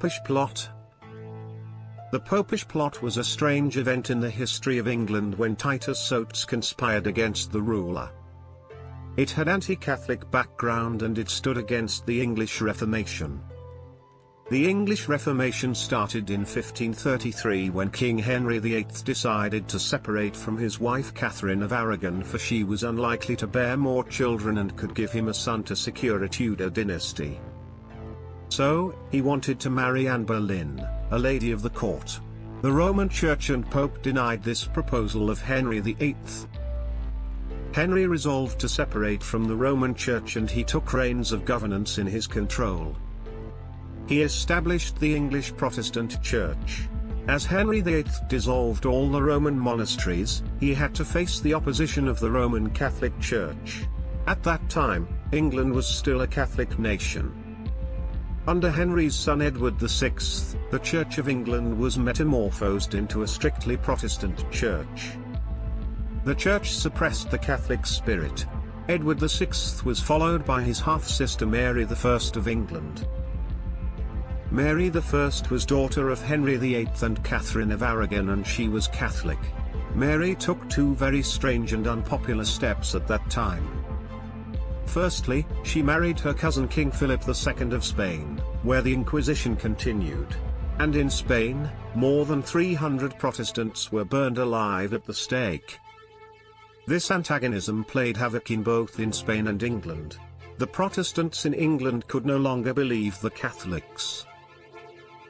Popish Plot. The Popish Plot was a strange event in the history of England when Titus Oates conspired against the ruler. It had anti-Catholic background and it stood against the English Reformation. The English Reformation started in 1533 when King Henry VIII decided to separate from his wife Catherine of Aragon, for she was unlikely to bear more children and could give him a son to secure a Tudor dynasty. So, he wanted to marry Anne Boleyn, a lady of the court. The Roman Church and Pope denied this proposal of Henry VIII. Henry resolved to separate from the Roman Church and he took reins of governance in his control. He established the English Protestant Church. As Henry VIII dissolved all the Roman monasteries, he had to face the opposition of the Roman Catholic Church. At that time, England was still a Catholic nation. Under Henry's son Edward VI, the Church of England was metamorphosed into a strictly Protestant church. The church suppressed the Catholic spirit. Edward VI was followed by his half-sister Mary I of England. Mary I was daughter of Henry VIII and Catherine of Aragon, and she was Catholic. Mary took two very strange and unpopular steps at that time. Firstly, she married her cousin King Philip II of Spain, where the Inquisition continued. And in Spain, more than 300 Protestants were burned alive at the stake. This antagonism played havoc both in Spain and England. The Protestants in England could no longer believe the Catholics.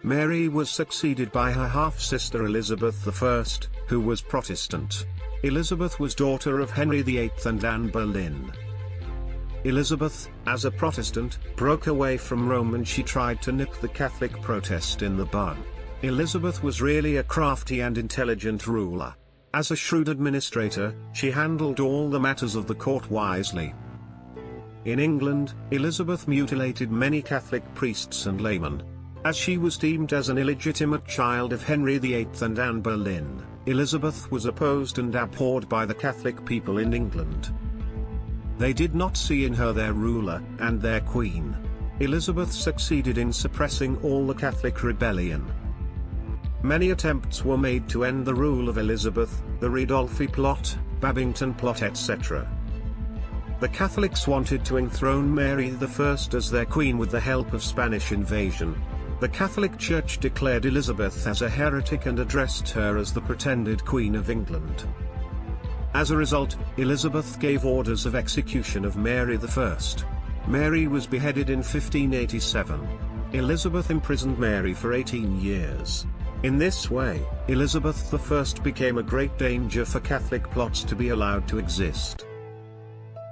Mary was succeeded by her half-sister Elizabeth I, who was Protestant. Elizabeth was daughter of Henry VIII and Anne Boleyn. Elizabeth, as a Protestant, broke away from Rome and she tried to nip the Catholic protest in the bud. Elizabeth was really a crafty and intelligent ruler. As a shrewd administrator, she handled all the matters of the court wisely. In England, Elizabeth mutilated many Catholic priests and laymen. As she was deemed as an illegitimate child of Henry VIII and Anne Boleyn, Elizabeth was opposed and abhorred by the Catholic people in England. They did not see in her their ruler and their queen. Elizabeth succeeded in suppressing all the Catholic rebellion. Many attempts were made to end the rule of Elizabeth, the Ridolfi Plot, Babington Plot, etc. The Catholics wanted to enthrone Mary I as their queen with the help of Spanish invasion. The Catholic Church declared Elizabeth as a heretic and addressed her as the pretended Queen of England. As a result, Elizabeth gave orders of execution of Mary I. Mary was beheaded in 1587. Elizabeth imprisoned Mary for 18 years. In this way, Elizabeth I became a great danger for Catholic plots to be allowed to exist.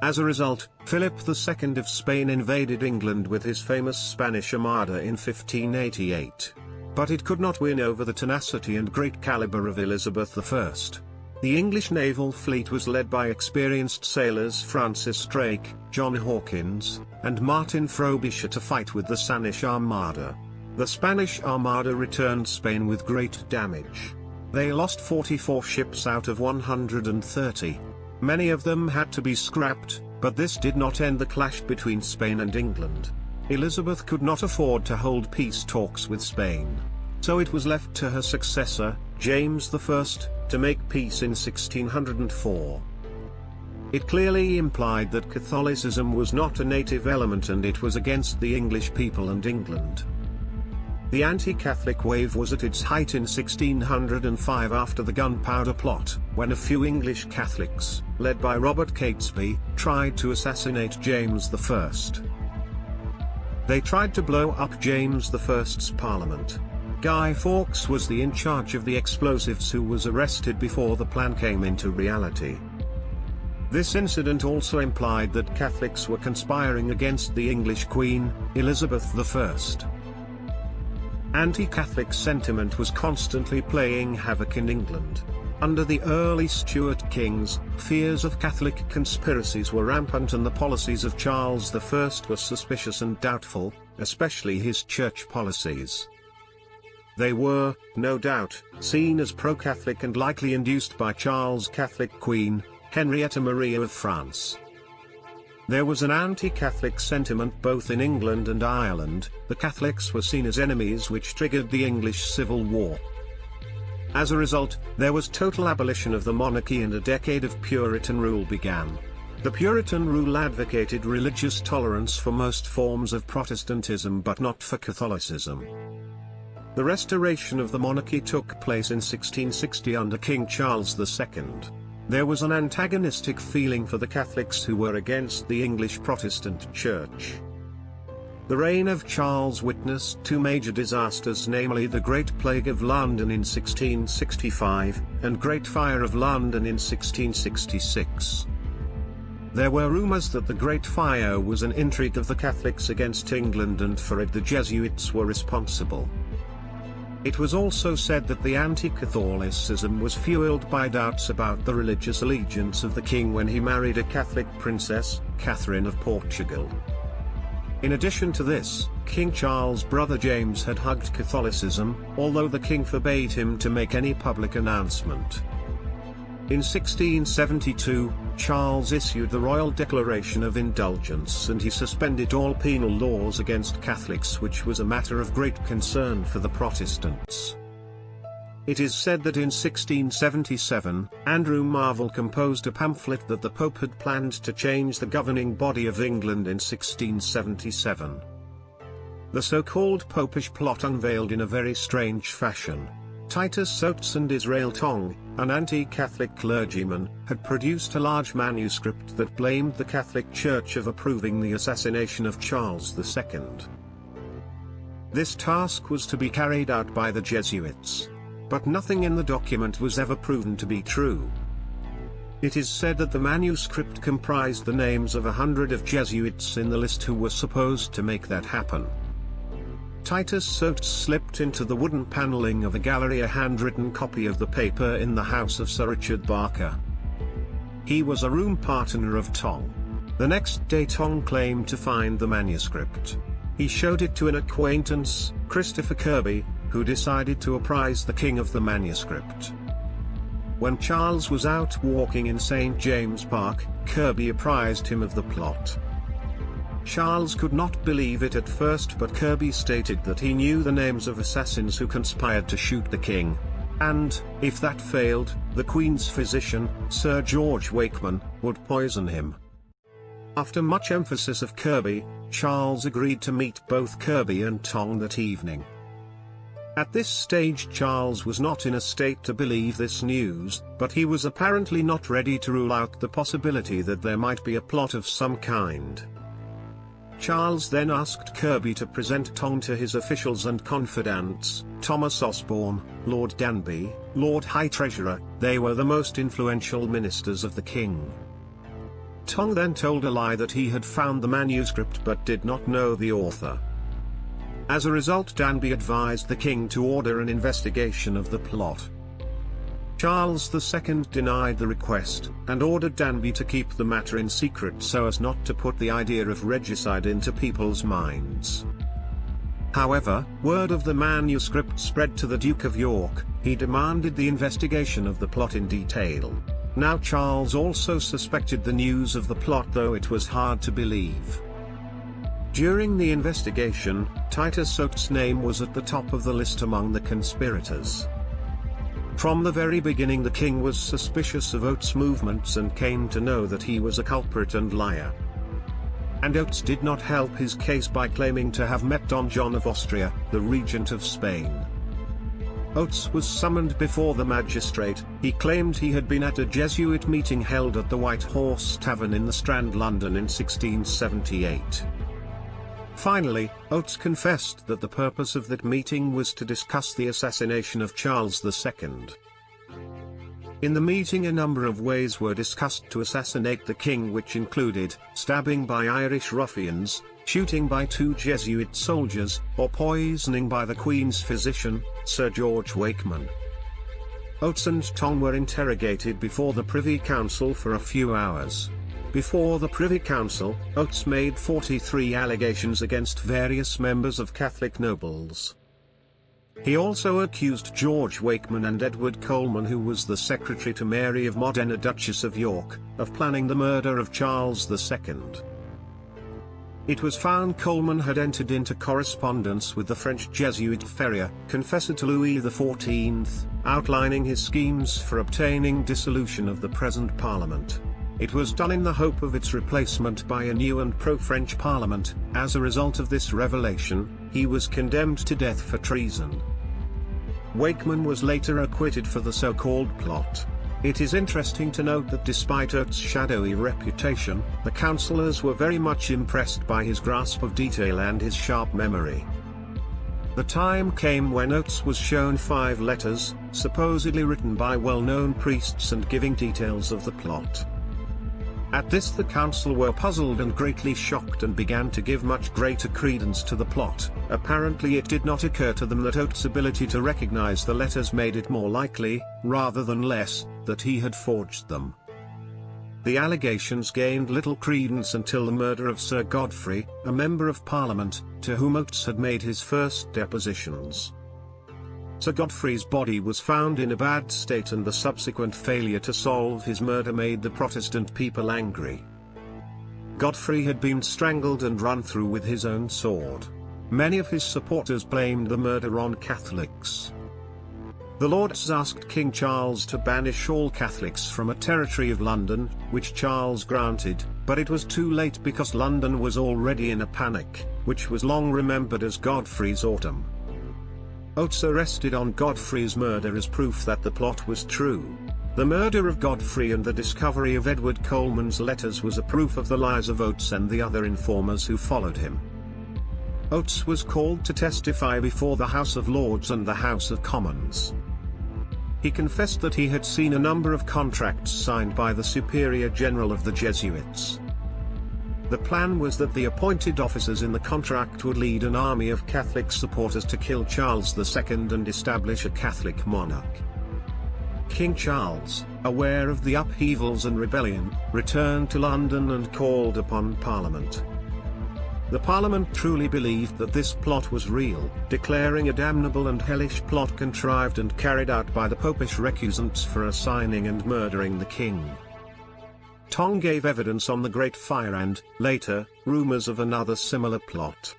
As a result, Philip II of Spain invaded England with his famous Spanish Armada in 1588. But it could not win over the tenacity and great caliber of Elizabeth I. The English naval fleet was led by experienced sailors Francis Drake, John Hawkins, and Martin Frobisher to fight with the Spanish Armada. The Spanish Armada returned Spain with great damage. They lost 44 ships out of 130. Many of them had to be scrapped, but this did not end the clash between Spain and England. Elizabeth could not afford to hold peace talks with Spain. So it was left to her successor, James I, to make peace in 1604. It clearly implied that Catholicism was not a native element and it was against the English people and England. The anti-Catholic wave was at its height in 1605 after the Gunpowder Plot, when a few English Catholics, led by Robert Catesby, tried to assassinate James I. They tried to blow up James I's parliament. Guy Fawkes was the in charge of the explosives who was arrested before the plan came into reality. This incident also implied that Catholics were conspiring against the English Queen, Elizabeth I. Anti-Catholic sentiment was constantly playing havoc in England. Under the early Stuart kings, fears of Catholic conspiracies were rampant and the policies of Charles I were suspicious and doubtful, especially his church policies. They were, no doubt, seen as pro-Catholic and likely induced by Charles' Catholic queen, Henrietta Maria of France. There was an anti-Catholic sentiment both in England and Ireland. The Catholics were seen as enemies, which triggered the English Civil War. As a result, there was total abolition of the monarchy and a decade of Puritan rule began. The Puritan rule advocated religious tolerance for most forms of Protestantism but not for Catholicism. The restoration of the monarchy took place in 1660 under King Charles II. There was an antagonistic feeling for the Catholics who were against the English Protestant Church. The reign of Charles witnessed two major disasters, namely the Great Plague of London in 1665, and Great Fire of London in 1666. There were rumours that the Great Fire was an intrigue of the Catholics against England and for it the Jesuits were responsible. It was also said that the anti-Catholicism was fueled by doubts about the religious allegiance of the king when he married a Catholic princess, Catherine of Portugal. In addition to this, King Charles' brother James had hugged Catholicism, although the king forbade him to make any public announcement. In 1672, Charles issued the Royal Declaration of Indulgence and he suspended all penal laws against Catholics, which was a matter of great concern for the Protestants. It is said that in 1677, Andrew Marvell composed a pamphlet that the Pope had planned to change the governing body of England in 1677. The so-called Popish Plot unveiled in a very strange fashion. Titus Oates and Israel Tong, an anti-Catholic clergyman, had produced a large manuscript that blamed the Catholic Church of approving the assassination of Charles II. This task was to be carried out by the Jesuits. But nothing in the document was ever proven to be true. It is said that the manuscript comprised the names of 100 of Jesuits in the list who were supposed to make that happen. Titus Oates slipped into the wooden panelling of a gallery a handwritten copy of the paper in the house of Sir Richard Barker. He was a room partner of Tong. The next day Tong claimed to find the manuscript. He showed it to an acquaintance, Christopher Kirby, who decided to apprise the king of the manuscript. When Charles was out walking in St. James Park, Kirby apprised him of the plot. Charles could not believe it at first, but Kirby stated that he knew the names of assassins who conspired to shoot the king. And, if that failed, the Queen's physician, Sir George Wakeman, would poison him. After much emphasis of Kirby, Charles agreed to meet both Kirby and Tong that evening. At this stage Charles was not in a state to believe this news, but he was apparently not ready to rule out the possibility that there might be a plot of some kind. Charles then asked Kirby to present Tong to his officials and confidants, Thomas Osborne, Lord Danby, Lord High Treasurer. They were the most influential ministers of the king. Tong then told a lie that he had found the manuscript but did not know the author. As a result, Danby advised the king to order an investigation of the plot. Charles II denied the request, and ordered Danby to keep the matter in secret so as not to put the idea of regicide into people's minds. However, word of the manuscript spread to the Duke of York. He demanded the investigation of the plot in detail. Now Charles also suspected the news of the plot, though it was hard to believe. During the investigation, Titus Oates' name was at the top of the list among the conspirators. From the very beginning the king was suspicious of Oates' movements and came to know that he was a culprit and liar. And Oates did not help his case by claiming to have met Don John of Austria, the regent of Spain. Oates was summoned before the magistrate. He claimed he had been at a Jesuit meeting held at the White Horse Tavern in the Strand, London in 1678. Finally, Oates confessed that the purpose of that meeting was to discuss the assassination of Charles II. In the meeting a number of ways were discussed to assassinate the king, which included stabbing by Irish ruffians, shooting by 2 Jesuit soldiers, or poisoning by the Queen's physician, Sir George Wakeman. Oates and Tong were interrogated before the Privy Council for a few hours. Before the Privy Council, Oates made 43 allegations against various members of Catholic nobles. He also accused George Wakeman and Edward Coleman, who was the secretary to Mary of Modena, Duchess of York, of planning the murder of Charles II. It was found Coleman had entered into correspondence with the French Jesuit Ferrier, confessor to Louis XIV, outlining his schemes for obtaining dissolution of the present Parliament. It was done in the hope of its replacement by a new and pro-French Parliament. As a result of this revelation, he was condemned to death for treason. Wakeman was later acquitted for the so-called plot. It is interesting to note that despite Oates' shadowy reputation, the councillors were very much impressed by his grasp of detail and his sharp memory. The time came when Oates was shown 5 letters, supposedly written by well-known priests and giving details of the plot. At this the council were puzzled and greatly shocked and began to give much greater credence to the plot. Apparently it did not occur to them that Oates' ability to recognize the letters made it more likely, rather than less, that he had forged them. The allegations gained little credence until the murder of Sir Godfrey, a member of Parliament, to whom Oates had made his first depositions. Sir Godfrey's body was found in a bad state, and the subsequent failure to solve his murder made the Protestant people angry. Godfrey had been strangled and run through with his own sword. Many of his supporters blamed the murder on Catholics. The Lords asked King Charles to banish all Catholics from a territory of London, which Charles granted, but it was too late because London was already in a panic, which was long remembered as Godfrey's Autumn. Oates arrested on Godfrey's murder as proof that the plot was true. The murder of Godfrey and the discovery of Edward Coleman's letters was a proof of the lies of Oates and the other informers who followed him. Oates was called to testify before the House of Lords and the House of Commons. He confessed that he had seen a number of contracts signed by the Superior General of the Jesuits. The plan was that the appointed officers in the contract would lead an army of Catholic supporters to kill Charles II and establish a Catholic monarch. King Charles, aware of the upheavals and rebellion, returned to London and called upon Parliament. The Parliament truly believed that this plot was real, declaring a damnable and hellish plot contrived and carried out by the Popish recusants for assigning and murdering the king. Tong gave evidence on the Great Fire and, later, rumours of another similar plot.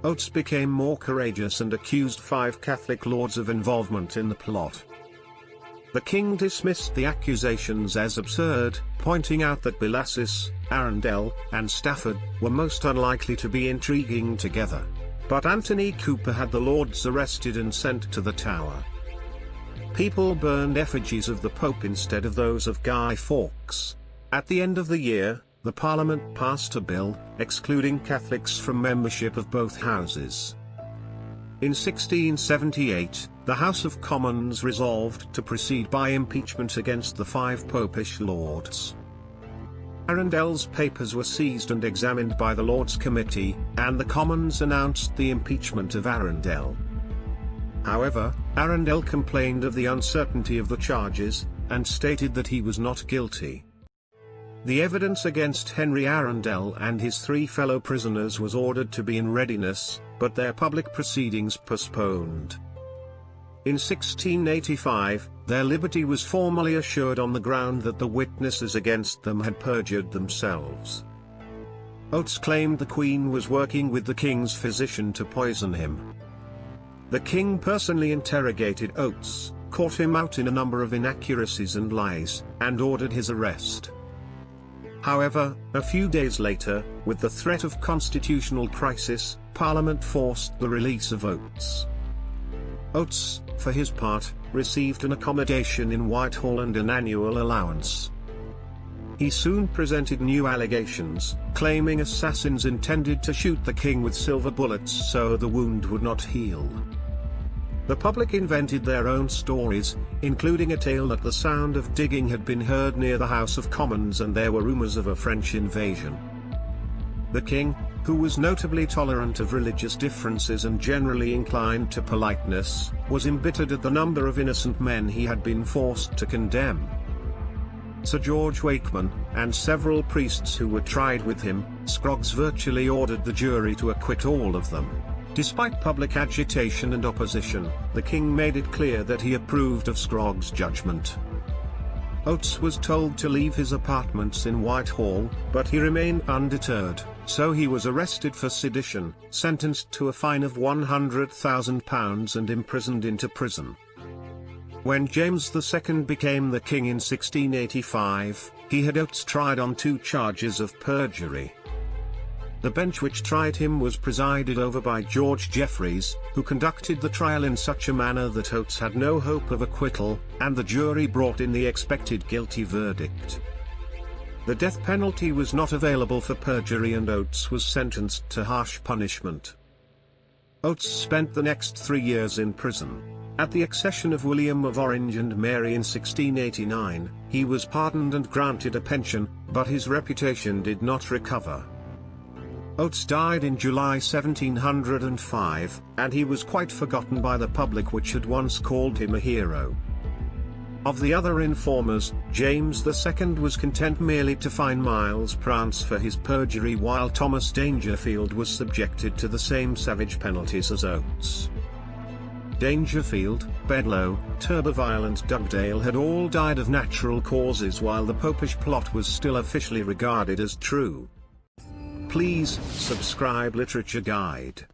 Oates became more courageous and accused 5 Catholic lords of involvement in the plot. The king dismissed the accusations as absurd, pointing out that Bellasis, Arundel, and Stafford were most unlikely to be intriguing together. But Anthony Cooper had the lords arrested and sent to the Tower. People burned effigies of the Pope instead of those of Guy Fawkes. At the end of the year, the Parliament passed a bill, excluding Catholics from membership of both houses. In 1678, the House of Commons resolved to proceed by impeachment against the 5 Popish lords. Arundel's papers were seized and examined by the Lords Committee, and the Commons announced the impeachment of Arundel. However, Arundel complained of the uncertainty of the charges, and stated that he was not guilty. The evidence against Henry Arundel and his 3 fellow prisoners was ordered to be in readiness, but their public proceedings postponed. In 1685, their liberty was formally assured on the ground that the witnesses against them had perjured themselves. Oates claimed the Queen was working with the king's physician to poison him. The king personally interrogated Oates, caught him out in a number of inaccuracies and lies, and ordered his arrest. However, a few days later, with the threat of constitutional crisis, Parliament forced the release of Oates. Oates, for his part, received an accommodation in Whitehall and an annual allowance. He soon presented new allegations, claiming assassins intended to shoot the king with silver bullets so the wound would not heal. The public invented their own stories, including a tale that the sound of digging had been heard near the House of Commons and there were rumours of a French invasion. The king, who was notably tolerant of religious differences and generally inclined to politeness, was embittered at the number of innocent men he had been forced to condemn. Sir George Wakeman, and several priests who were tried with him, Scroggs virtually ordered the jury to acquit all of them. Despite public agitation and opposition, the king made it clear that he approved of Scroggs' judgment. Oates was told to leave his apartments in Whitehall, but he remained undeterred. so he was arrested for sedition, sentenced to a fine of £100,000 and imprisoned into prison. When James II became the king in 1685, he had Oates tried on 2 charges of perjury. The bench which tried him was presided over by George Jeffreys, who conducted the trial in such a manner that Oates had no hope of acquittal, and the jury brought in the expected guilty verdict. The death penalty was not available for perjury and Oates was sentenced to harsh punishment. Oates spent the next 3 years in prison. At the accession of William of Orange and Mary in 1689, he was pardoned and granted a pension, but his reputation did not recover. Oates died in July 1705, and he was quite forgotten by the public, which had once called him a hero. Of the other informers, James II was content merely to fine Miles Prance for his perjury, while Thomas Dangerfield was subjected to the same savage penalties as Oates. Dangerfield, Bedloe, Turbeville and Dugdale had all died of natural causes, while the Popish Plot was still officially regarded as true. Please subscribe Literature Guide.